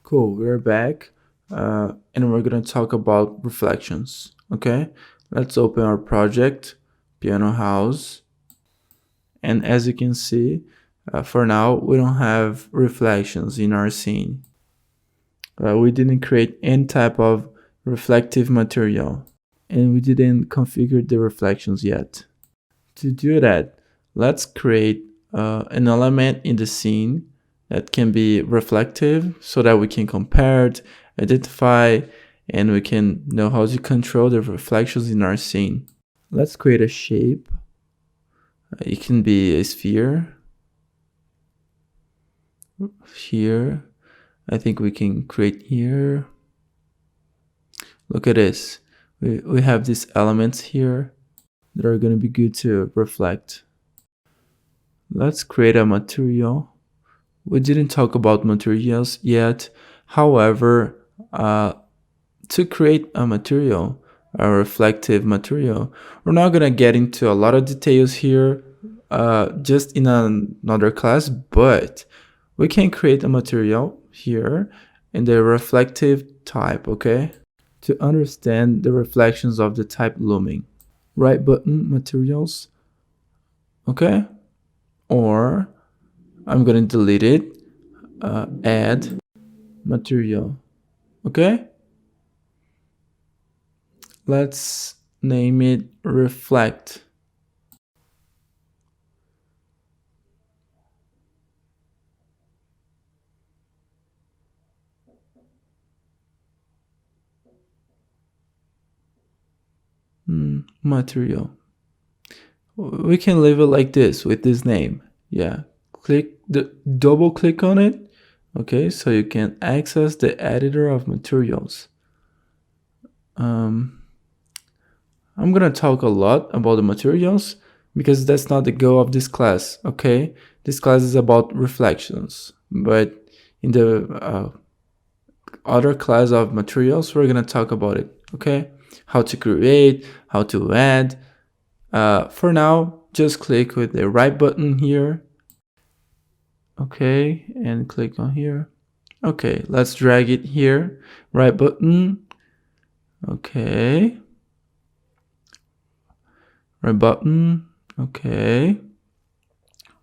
Cool, we're back, and we're gonna talk about reflections. Okay, let's open our project, Piano House, and as you can see, for now we don't have reflections in our scene. We didn't create any type of reflective material, and we didn't configure the reflections yet. To do that, let's create an element in the scene that can be reflective so that we can compare it, identify, and we can know how to control the reflections in our scene. Let's create a shape. It can be a sphere. Here, I think we can create here. Look at this. We have these elements here that are going to be good to reflect. Let's create a material. We didn't talk about materials yet. However, to create a material, a reflective material, we're not going to get into a lot of details here just in another class, but we can create a material here in the reflective type, okay? To understand the reflections of the type looming. Right button, materials, okay? Or I'm going to delete it, add material, okay? Let's name it reflect. Material. We can leave it like this with this name. Yeah. Double click on it. Okay, so you can access the editor of materials. I'm gonna talk a lot about the materials because that's not the goal of this class. Okay, this class is about reflections, but in the other class of materials, we're gonna talk about it. Okay, how to create, how to add. For now, just click with the right button here. Okay, and click on here. Okay, let's drag it here. Right button. Okay. Right button. Okay.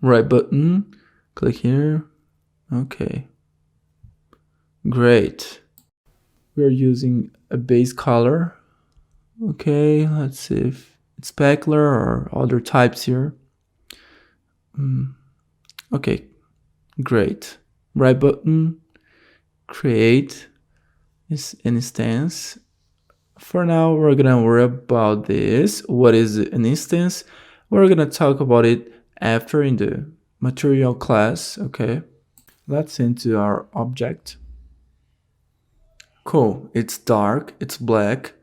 Right button. Click here. Okay. Great. We're using a base color. Okay, let's see if it's specular or other types here. Okay, great. Right button. Create is an instance. For now, we're gonna worry about this. What is an instance? We're gonna talk about it after in the material class, okay? Let's into our object. Cool, it's dark, it's black.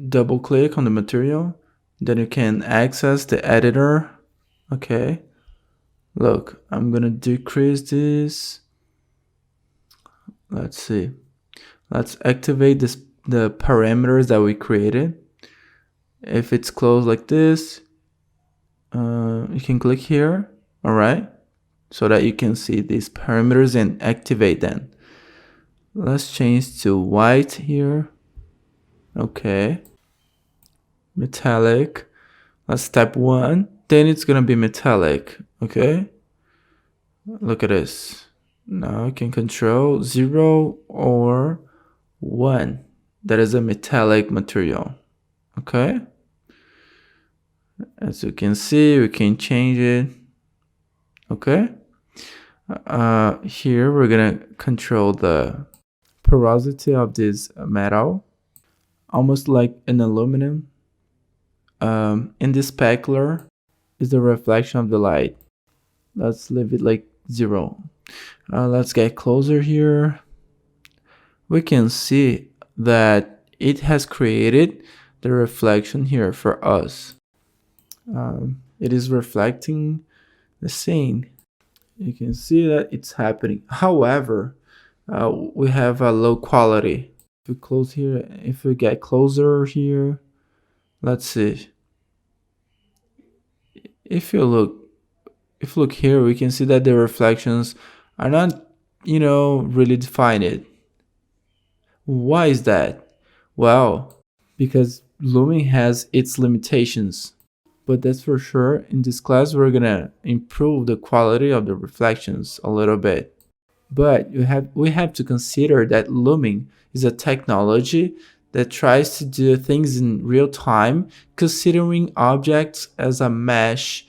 Double click on the material, then you can access the editor, okay? Look, I'm gonna decrease this. Let's see. Let's activate the parameters that we created. If it's closed like this, you can click here, all right, so that you can see these parameters and activate them. Let's change to white here. Okay, metallic. Let's type 1, then it's gonna be metallic. Okay, look at this. Now I can control 0 or 1. That is a metallic material. Okay, as you can see, we can change it. Okay, here we're gonna control the porosity of this metal, almost like an aluminum. In this specular is the reflection of the light. Let's leave it like 0. Let's get closer here. We can see that it has created the reflection here for us. It is reflecting the scene. You can see that it's happening. However, we have a low quality. If we close here, if we get closer here, let's see. If you look here, we can see that the reflections are not really define it. Why is that? Well, because looming has its limitations. But that's for sure. In this class, we're gonna improve the quality of the reflections a little bit. But we have to consider that looming is a technology that tries to do things in real time, considering objects as a mesh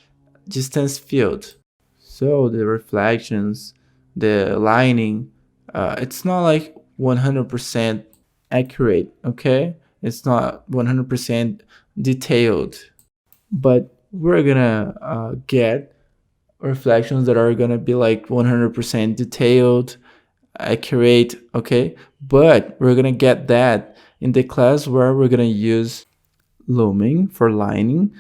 distance field. So the reflections, the lining, it's not like 100% accurate, okay? It's not 100% detailed, but we're gonna get reflections that are gonna be like 100% detailed, accurate, okay? But we're gonna get that in the class where we're gonna use looming for lining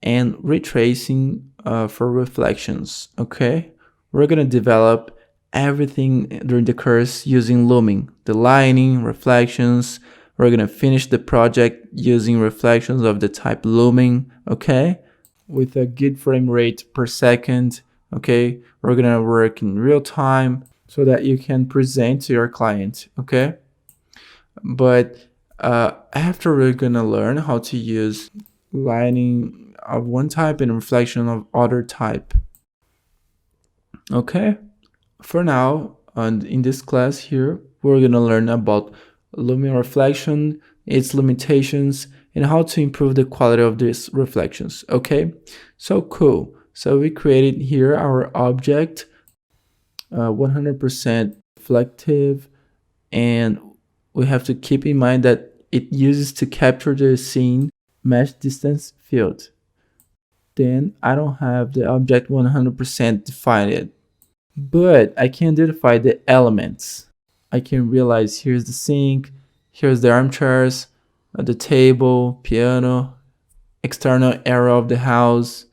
and retracing for reflections, okay? We're gonna develop everything during the course using looming, the lining, reflections. We're gonna finish the project using reflections of the type looming, okay? With a good frame rate per second, okay? We're gonna work in real time so that you can present to your client, okay? But after we're gonna learn how to use lining of one type and reflection of other type. Okay, for now, and in this class here, we're gonna learn about looming reflection, its limitations, and how to improve the quality of these reflections. Okay, so cool. So we created here our object, 100% reflective, and we have to keep in mind that it uses to capture the scene mesh distance field. Then I don't have the object 100% defined, but I can identify the elements. I can realize here's the sink, here's the armchairs, the table, piano, external area of the house.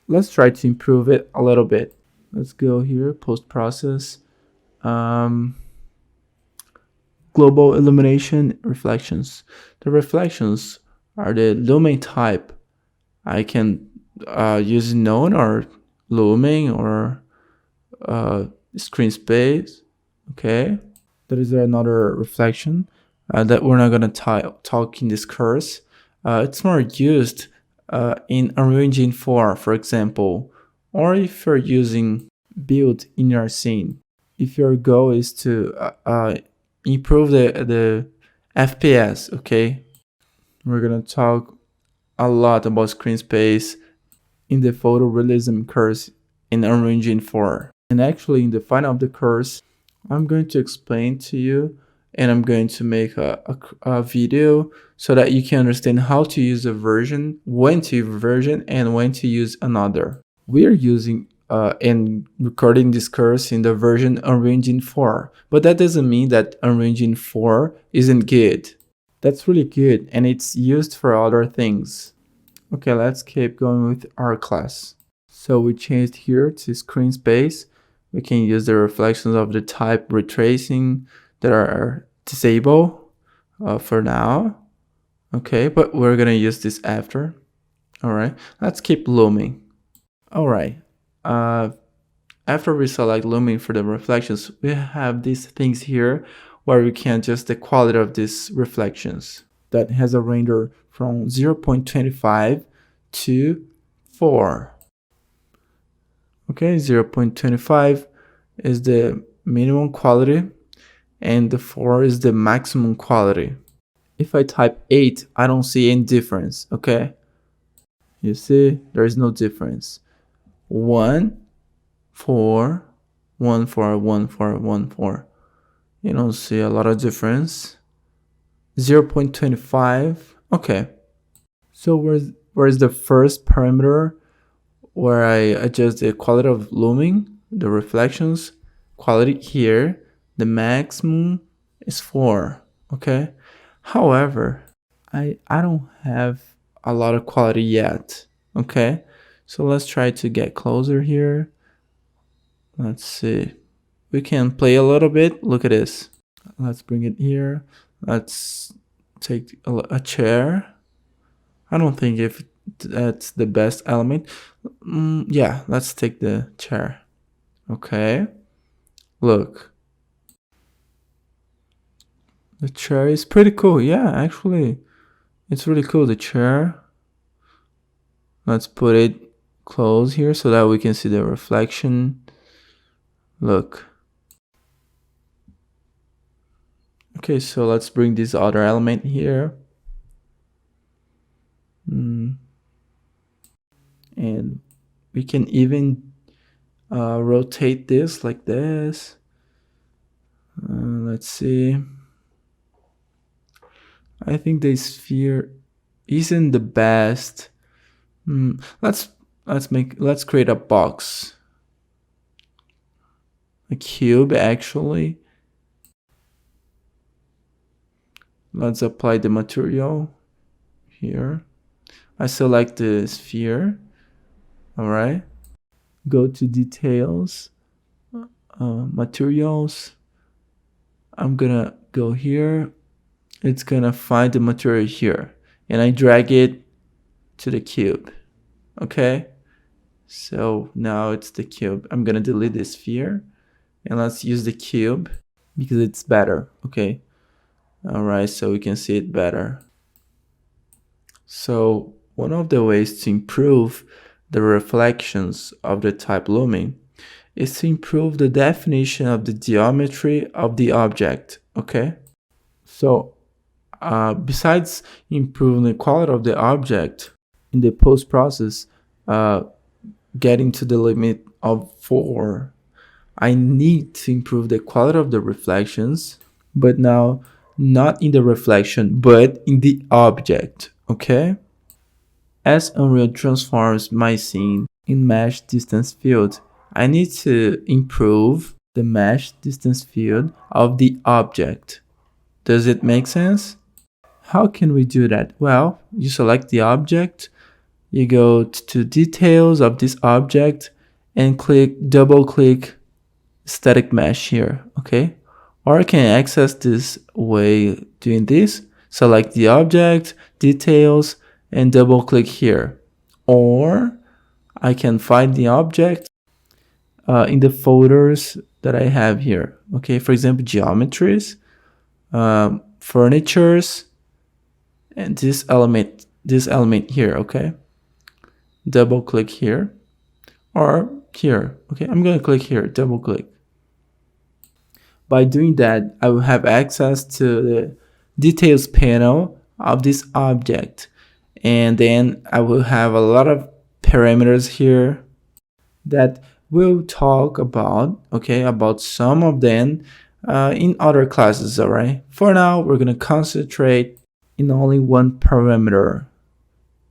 Let's try to improve it a little bit. Let's go here, post-process, global illumination reflections. The reflections are the looming type. I can use known or looming or screen space. Okay, that is another reflection that we're not gonna talk in this course. It's more used in Unreal Engine 4, for example, or if you're using build in your scene. If your goal is to improve the FPS, okay, we're gonna talk a lot about screen space in the photorealism course in Unreal Engine 4. And actually in the final of the course, I'm going to explain to you and I'm going to make a video so that you can understand how to use a version, when to use a version, and when to use another. We are using and recording this course in the version Unreal Engine 4, but that doesn't mean that Unreal Engine 4 isn't good. That's really good and it's used for other things. Okay, let's keep going with our class. So we changed here to screen space. We can use the reflections of the type retracing that are disabled for now. Okay, but we're gonna use this after. All right, let's keep looming. All right, after we select looming for the reflections, we have these things here where we can adjust the quality of these reflections. That has a render from 0.25 to 4. Okay, 0.25 is the minimum quality and the 4 is the maximum quality. If I type 8, I don't see any difference, okay? You see, there is no difference. 1, 4, 1, 4, 1, 4, 1, 4. You don't see a lot of difference. 0.25, okay. So where's the first parameter where I adjust the quality of looming, the reflections quality here, the maximum is 4, okay? However, I don't have a lot of quality yet, okay? So let's try to get closer here. Let's see. We can play a little bit. Look at this. Let's bring it here. Let's take a chair. I don't think if that's the best element. Yeah, let's take the chair. Okay. Look. The chair is pretty cool. Yeah, actually, it's really cool, the chair. Let's put it close here so that we can see the reflection. Look. Okay, so let's bring this other element here. And we can even rotate this like this. Let's see. I think the sphere isn't the best. Let's create a box. A cube, actually. Let's apply the material here. I select the sphere. All right. Go to details, materials. I'm gonna go here. It's gonna find the material here, and I drag it to the cube. Okay. So now it's the cube. I'm gonna delete the sphere, and let's use the cube because it's better. Okay. All right. So we can see it better. So one of the ways to improve the reflections of the type looming is to improve the definition of the geometry of the object. Okay. So besides improving the quality of the object in the post process, getting to the limit of 4, I need to improve the quality of the reflections, but now not in the reflection, but in the object. Okay. As Unreal transforms my scene in mesh distance field, I need to improve the mesh distance field of the object. Does it make sense? How can we do that? Well, you select the object, you go to details of this object and double click static mesh here, okay? Or I can access this way doing this, select the object, details, and double click here. Or I can find the object in the folders that I have here. Okay, for example, geometries, furnitures, and this element here. Okay, double click here or here. Okay, I'm gonna click here, double click. By doing that, I will have access to the details panel of this object, and then I will have a lot of parameters here that we'll talk about, okay, about some of them in other classes. All right, for now we're gonna concentrate in only one parameter.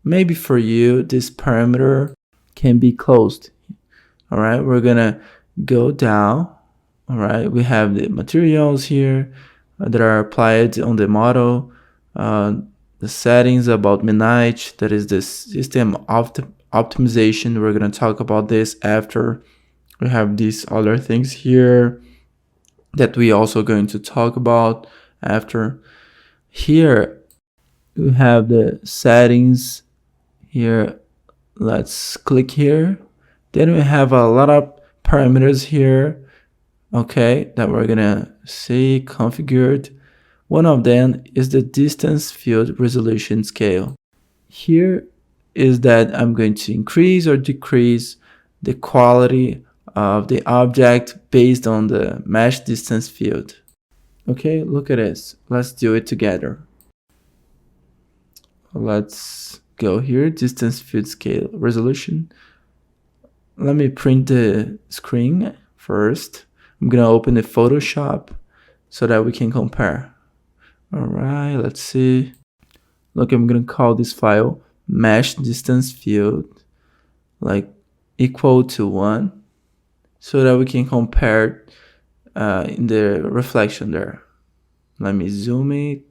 Maybe for you this parameter can be closed. All right, we're gonna go down. All right, we have the materials here that are applied on the model, the settings about Midnight, that is the system optimization. We're going to talk about this after. We have these other things here that we also going to talk about after. Here we have the settings here. Let's click here. Then we have a lot of parameters here, okay, that we're gonna see configured. One of them is the distance field resolution scale. Here is that I'm going to increase or decrease the quality of the object based on the mesh distance field. Okay, look at this. Let's do it together. Let's go here, distance field scale resolution. Let me print the screen first. I'm gonna open the Photoshop so that we can compare. All right, let's see. Look, I'm gonna call this file mesh distance field like equal to 1 so that we can compare in the reflection there. Let me zoom it.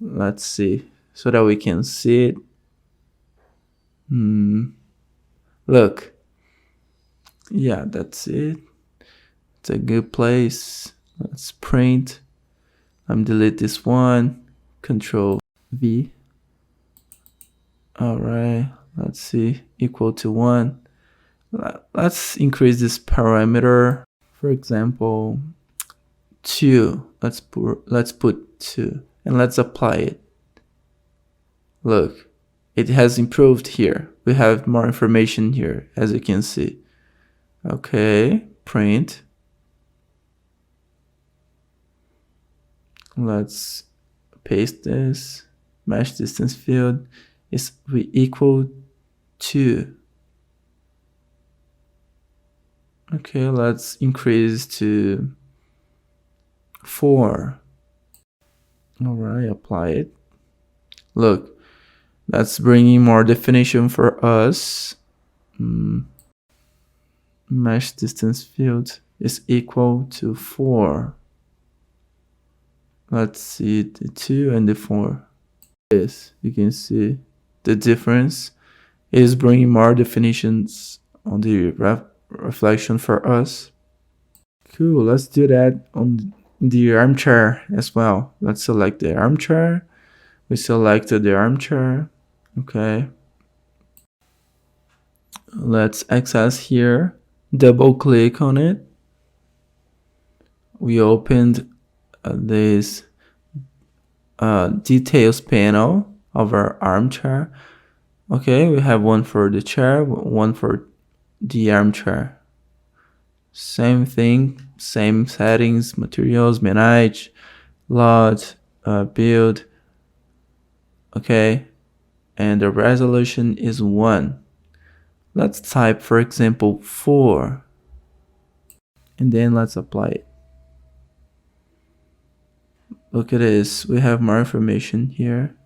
Let's see so that we can see it. Look, yeah, that's it. It's a good place. Let's print. I'm delete this one. Control V. All right, let's see, equal to 1. Let's increase this parameter For example, 2. Let's put 2 and let's apply it. Look, it has improved here. We have more information here, as you can see. Okay, print. Let's paste this. Mesh distance field is we equal to. Okay, let's increase to 4. All right, apply it. Look, that's bringing more definition for us. Mesh distance field is equal to 4. Let's see the 2 and the 4. Yes, you can see the difference is bringing more definitions on the reflection for us. Cool, let's do that on the armchair as well. Let's select the armchair. We selected the armchair. Okay. Let's access here. Double click on it. We opened this details panel of our armchair. Okay, we have one for the chair, one for the armchair. Same thing, same settings, materials, manage, lot, build. Okay, and the resolution is 1. Let's type, for example, 4, and then let's apply it. Look at this, we have more information here.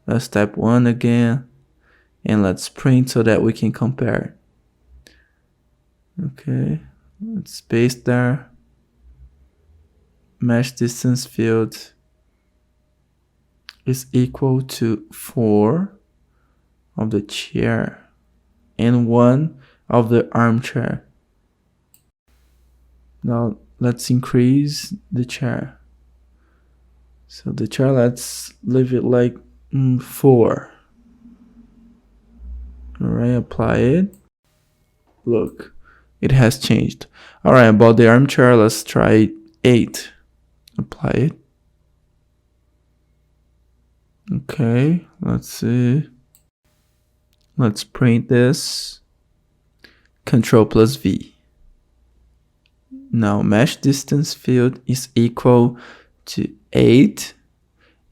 Let's type 1 again, and let's print so that we can compare. Okay, let's paste there. Mesh distance field is equal to 4 of the chair and 1 of the armchair. Now let's increase the chair. So the chair, let's leave it like 4. Alright, apply it. Look, it has changed. Alright, about the armchair, let's try 8. Apply it. Okay, let's see. Let's print this. Ctrl+V. Now mesh distance field is equal to 8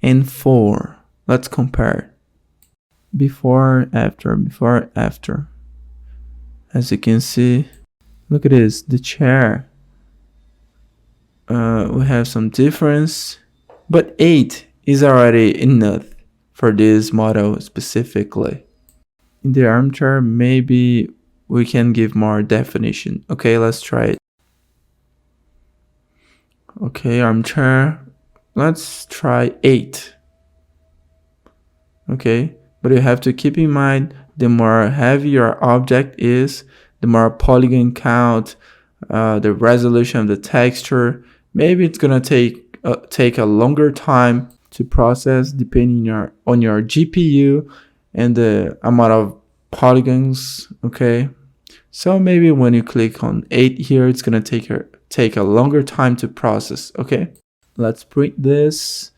and 4. Let's compare. Before, after. As you can see, look at this, the chair. We have some difference, but 8 is already enough for this model specifically. In the armchair, maybe we can give more definition. Okay, let's try it. Okay, armchair, let's try 8. Okay, but you have to keep in mind, the more heavy your object is, the more polygon count, the resolution of the texture, maybe it's gonna take a longer time to process depending on your GPU and the amount of polygons. Okay, so maybe when you click on 8 here, it's gonna take a longer time to process. Okay, let's print this.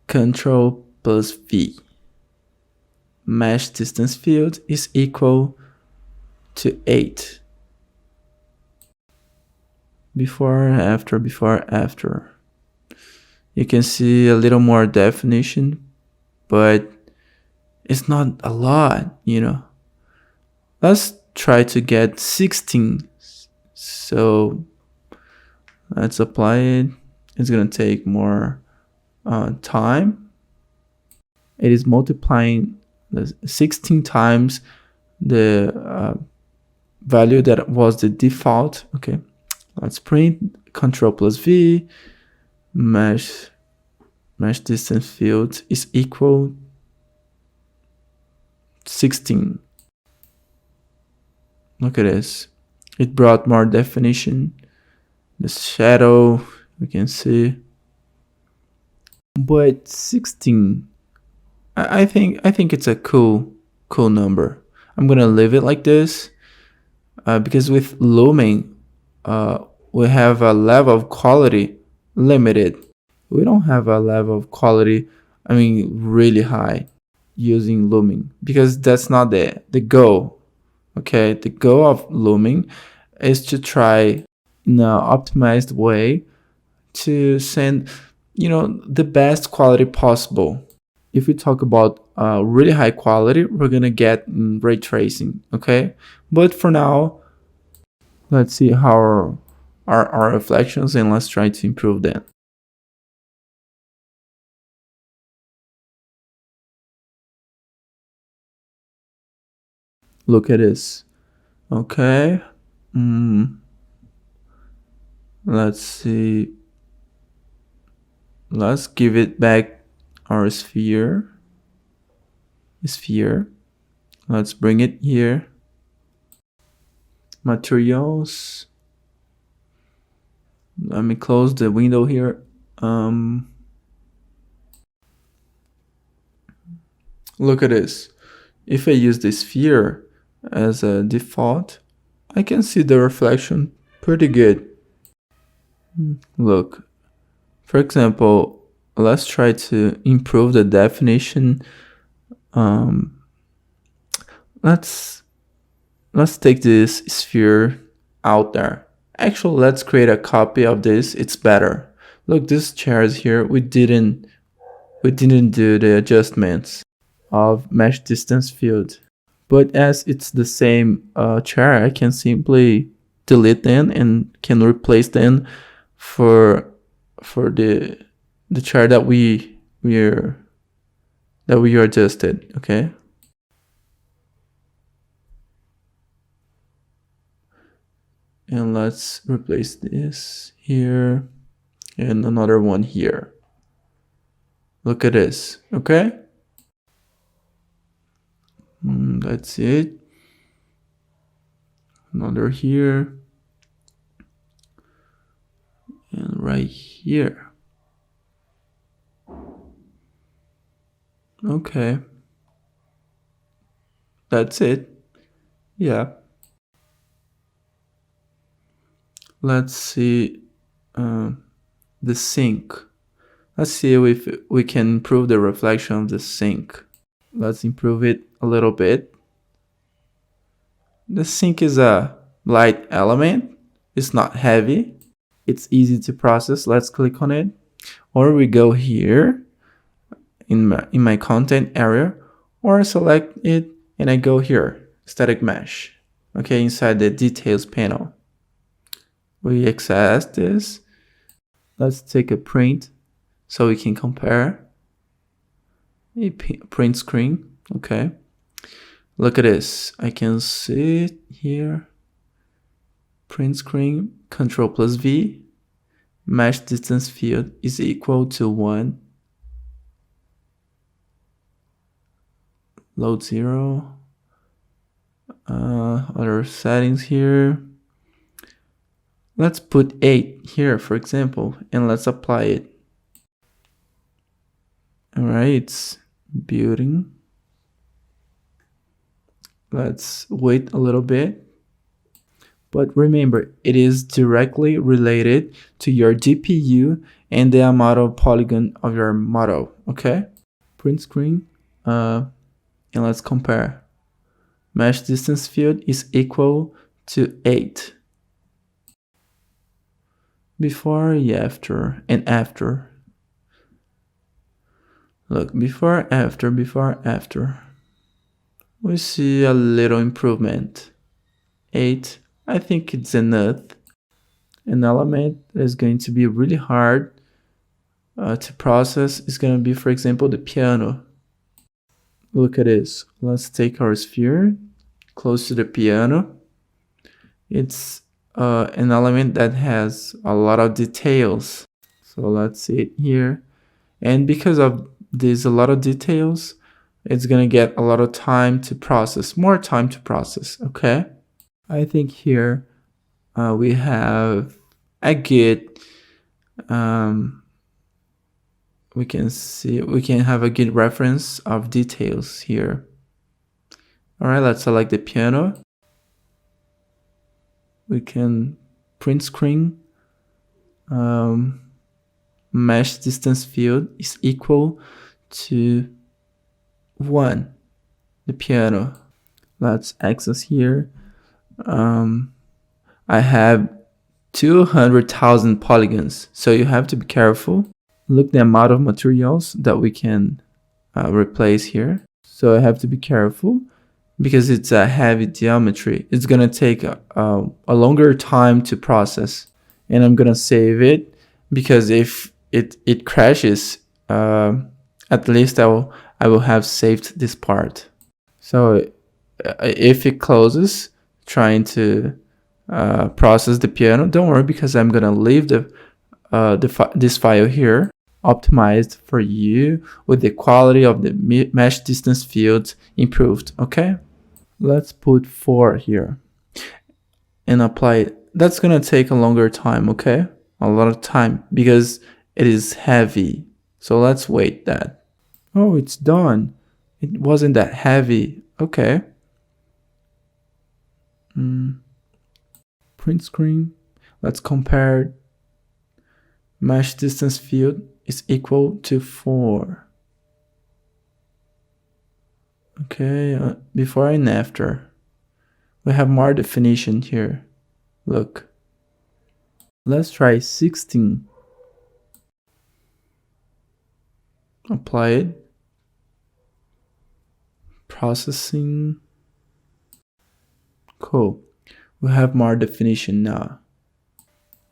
Ctrl+V. Mesh distance field is equal to 8. Before, after. You can see a little more definition, but it's not a lot, you know. Let's try to get 16. So let's apply it. It's gonna take more time. It is multiplying 16 times the value that was the default. Okay, let's print. Ctrl+V. Mesh distance field is equal 16. Look at this, it brought more definition. The shadow, we can see, but 16, I think it's a cool number. I'm gonna leave it like this because with Lumen we have a level of quality limited. We don't have a level of quality, I mean, really high using Looming, because that's not the goal. Okay, the goal of Looming is to try in an optimized way to send, the best quality possible. If we talk about really high quality, we're gonna get ray tracing. Okay, but for now, let's see how our reflections, and let's try to improve them. Look at this. Okay. Let's see. Let's give it back our sphere. Let's bring it here. Materials. Let me close the window here. Look at this. If I use the sphere as a default, I can see the reflection pretty good. Look, for example, let's try to improve the definition. Let's take this sphere out there. Actually, let's create a copy of this. It's better. Look, these chairs here, we didn't do the adjustments of mesh distance field. But as it's the same chair, I can simply delete them and can replace them for the chair that we adjusted. Okay. And let's replace this here and another one here. Look at this. Okay. That's it. Another here. And right here. Okay. That's it. Yeah. Let's see the sink. Let's see if we can improve the reflection of the sink. Let's improve it a little bit. The sink is a light element. It's not heavy. It's easy to process. Let's click on it. Or we go here in my content area, or select it and I go here, static mesh. Okay, inside the details panel. We access this. Let's take a print so we can compare. A print screen. Okay. Look at this. I can see it here. Print screen, Ctrl+V. Mesh distance field is equal to 1. Load 0. Other settings here. Let's put 8 here, for example, and let's apply it. Alright, it's building. Let's wait a little bit. But remember, it is directly related to your GPU and the amount of polygon of your model, okay? Print screen, and let's compare. Mesh distance field is equal to 8. Before, after, and after. Look, before, after. We see a little improvement. 8, I think it's enough. An element that is going to be really hard to process is going to be, for example, the piano. Look at this. Let's take our sphere close to the piano. It's an element that has a lot of details. So let's see it here. And because of there's a lot of details, it's gonna get a lot of time to process, more time to process, okay? I think here we have a good, we can have a good reference of details here. All right, let's select the piano. We can print screen mesh distance field is equal to 1, the piano. Let's access here. I have 200,000 polygons, so you have to be careful. Look the amount of materials that we can replace here. So I have to be careful because it's a heavy geometry. It's gonna take a longer time to process, and I'm gonna save it because if it crashes, at least I will have saved this part. So if it closes trying to process the piano, don't worry, because I'm gonna leave this file here optimized for you with the quality of the mesh distance fields improved. Okay, let's put 4 here and apply it. That's gonna take a longer time, okay, a lot of time because it is heavy. So let's wait that. Oh, it's done. It wasn't that heavy. Okay. Print screen. Let's compare. Mesh distance field is equal to 4. Okay, before and after. We have more definition here. Look. Let's try 16. Apply it. Processing. Cool. We have more definition now.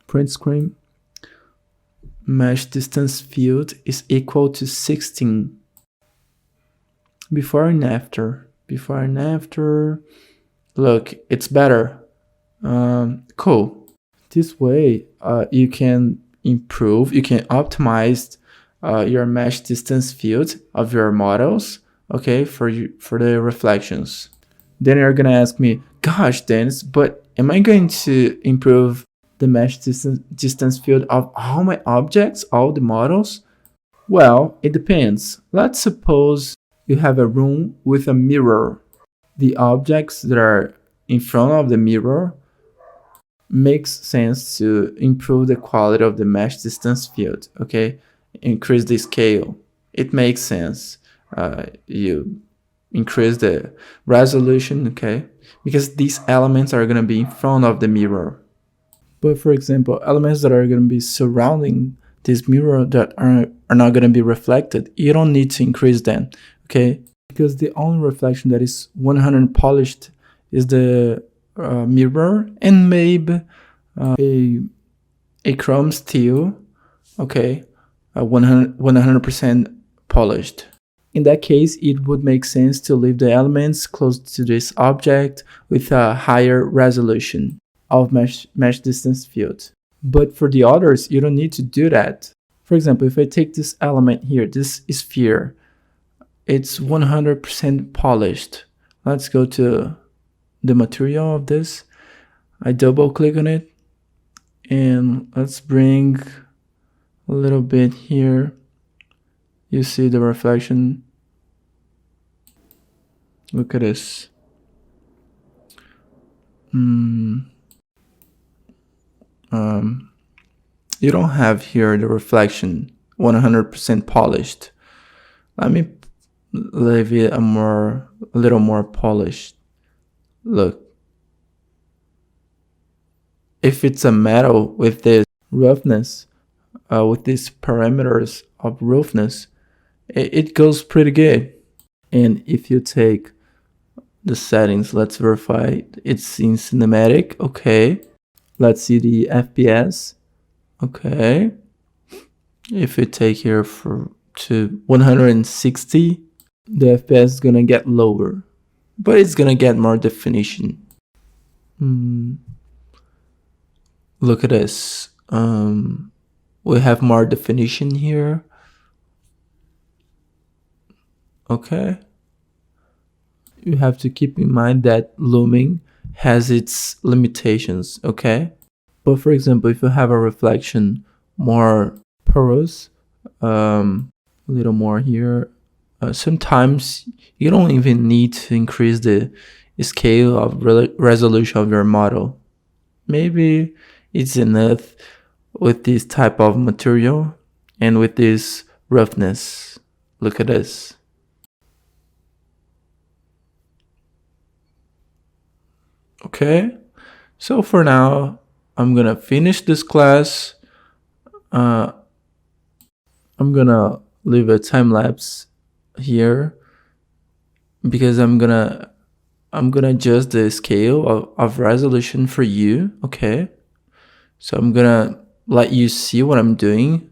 Print screen. Mesh distance field is equal to 16. Before and after. Before and after. Look, it's better. Cool. This way, you can improve, you can optimize your mesh distance field of your models, okay, for the reflections. Then you're gonna ask me, gosh, Dennis, but am I going to improve the mesh distance field of all my objects, all the models? Well, it depends. Let's suppose you have a room with a mirror. The objects that are in front of the mirror makes sense to improve the quality of the mesh distance field, okay? Increase the scale. It makes sense. You increase the resolution, okay? Because these elements are going to be in front of the mirror. But for example, elements that are going to be surrounding this mirror that are not going to be reflected, you don't need to increase them, okay? Because the only reflection that is 100 polished is the mirror and maybe a chrome steel, okay, 100% polished. In that case, it would make sense to leave the elements close to this object with a higher resolution of mesh distance field. But for the others, you don't need to do that. For example, if I take this element here, this sphere, it's 100% polished. Let's go to the material of this. I double click on it and let's bring a little bit here. You see the reflection. Look at this. You don't have here the reflection 100% polished. Let me leave it a little more polished. Look, if it's a metal with this roughness, with these parameters of roughness, it goes pretty good. And if you take the settings, let's verify it's in cinematic. Okay, let's see the FPS. Okay, if we take here to 160, the FPS is gonna get lower, but it's gonna get more definition. Look at this. We have more definition here. Okay. You have to keep in mind that looming has its limitations, okay? But for example, if you have a reflection more porous, a little more here, sometimes you don't even need to increase the scale of resolution of your model. Maybe it's enough with this type of material and with this roughness. Look at this. Okay, so for now, I'm gonna finish this class. I'm gonna leave a time lapse here because I'm gonna adjust the scale of resolution for you. Okay, so I'm gonna let you see what I'm doing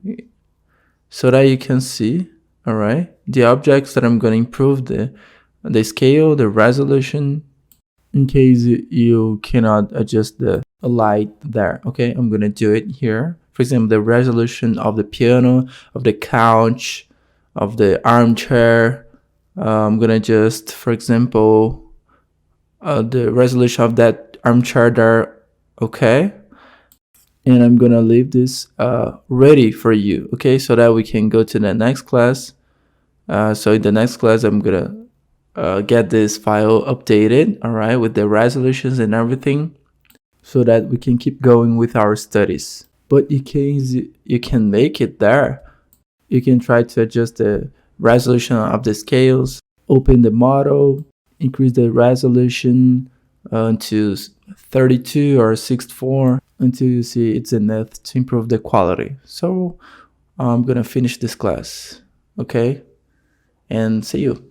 so that you can see. All right, the objects that I'm gonna improve the scale, the resolution, in case you cannot adjust the light there. Okay, I'm gonna do it here. For example, the resolution of the piano, of the couch, of the armchair. I'm gonna adjust, for example, the resolution of that armchair there. Okay, and I'm gonna leave this ready for you. Okay, so that we can go to the next class. So in the next class, I'm gonna get this file updated, all right, with the resolutions and everything, so that we can keep going with our studies. But you can make it there. You can try to adjust the resolution of the scales, open the model, increase the resolution to 32 or 64 until you see it's enough to improve the quality. So I'm gonna finish this class, okay, and see you.